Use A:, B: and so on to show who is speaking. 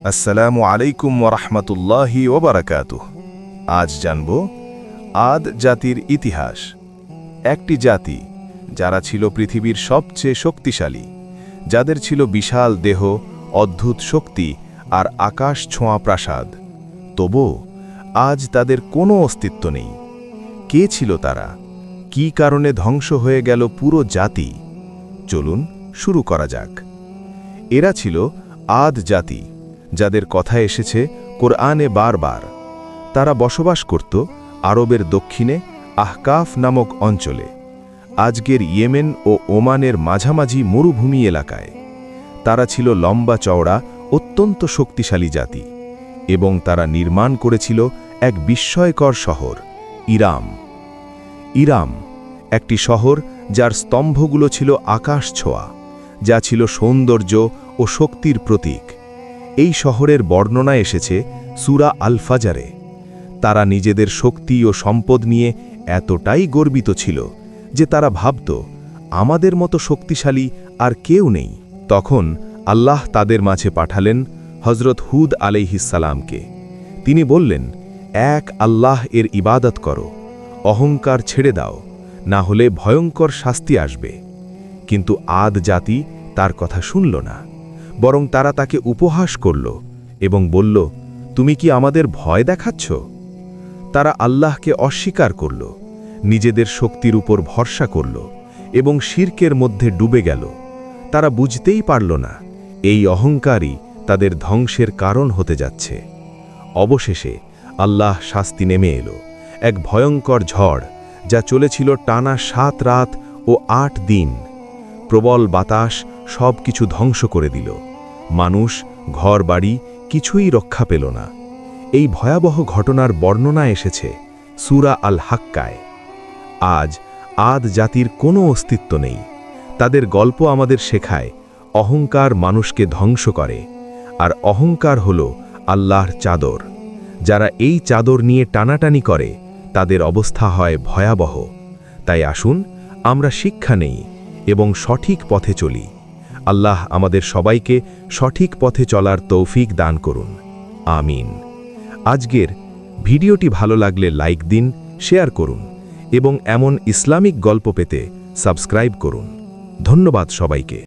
A: আসসালামু আলাইকুম ওরহমতুল্লাহি ওবরাকাতুহ। আজ জানব আদ জাতির ইতিহাস। একটি জাতি যারা ছিল পৃথিবীর সবচেয়ে শক্তিশালী, যাদের ছিল বিশাল দেহ, অদ্ভুত শক্তি আর আকাশ ছোঁয়া প্রাসাদ। তবুও আজ তাদের কোনো অস্তিত্ব নেই। কে ছিল তারা? কী কারণে ধ্বংস হয়ে গেল পুরো জাতি? চলুন শুরু করা যাক। এরা ছিল আদ জাতি, যাদের কথা এসেছে কোরআনে বারবার। তারা বসবাস করত আরবের দক্ষিণে আহকাফ নামক অঞ্চলে, আজকের ইয়েমেন ও ওমানের মাঝামাঝি মরুভূমি এলাকায়। তারা ছিল লম্বা চওড়া, অত্যন্ত শক্তিশালী জাতি, এবং তারা নির্মাণ করেছিল এক বিস্ময়কর শহর, ইরাম। ইরাম একটি শহর যার স্তম্ভগুলো ছিল আকাশ ছোঁয়া, যা ছিল সৌন্দর্য ও শক্তির প্রতীক। এই শহরের বর্ণনা এসেছে সূরা আল ফাজরে। তারা নিজেদের শক্তি ও সম্পদ নিয়ে এতটাই গর্বিত ছিল যে তারা ভাবত, আমাদের মতো শক্তিশালী আর কেউ নেই। তখন আল্লাহ তাদের মাঝে পাঠালেন হজরত হুদ আলাইহিসসালামকে। তিনি বললেন, এক আল্লাহ এর ইবাদত করো, অহংকার ছেড়ে দাও, না হলে ভয়ঙ্কর শাস্তি আসবে। কিন্তু আদ জাতি তার কথা শুনল না, বরং তারা তাকে উপহাস করল এবং বলল, তুমি কি আমাদের ভয় দেখাচ্ছ? তারা আল্লাহকে অস্বীকার করল, নিজেদের শক্তির উপর ভরসা করল এবং শিরকের মধ্যে ডুবে গেল। তারা বুঝতেই পারল না এই অহংকারই তাদের ধ্বংসের কারণ হতে যাচ্ছে। অবশেষে আল্লাহ শাস্তি নেমে এলো, এক ভয়ঙ্কর ঝড় যা চলেছিল টানা 7 রাত ও 8 দিন। প্রবল বাতাস সব কিছু ধ্বংস করে দিল। মানুষ, ঘরবাড়ি কিছুই রক্ষা পেল না। এই ভয়াবহ ঘটনার বর্ণনা এসেছে সূরা আল হাক্কায়। আজ আদ জাতির কোনো অস্তিত্ব নেই। তাদের গল্প আমাদের শেখায়, অহংকার মানুষকে ধ্বংস করে, আর অহংকার হল আল্লাহর চাদর। যারা এই চাদর নিয়ে টানাটানি করে তাদের অবস্থা হয় ভয়াবহ। তাই আসুন আমরা শিক্ষা নেই এবং সঠিক পথে চলি। আল্লাহ আমাদের সবাইকে সঠিক পথে চলার তৌফিক দান করুন, আমিন। আজকের ভিডিওটি ভালো লাগলে লাইক দিন, শেয়ার করুন এবং এমন ইসলামিক গল্প পেতে সাবস্ক্রাইব করুন। ধন্যবাদ সবাইকে।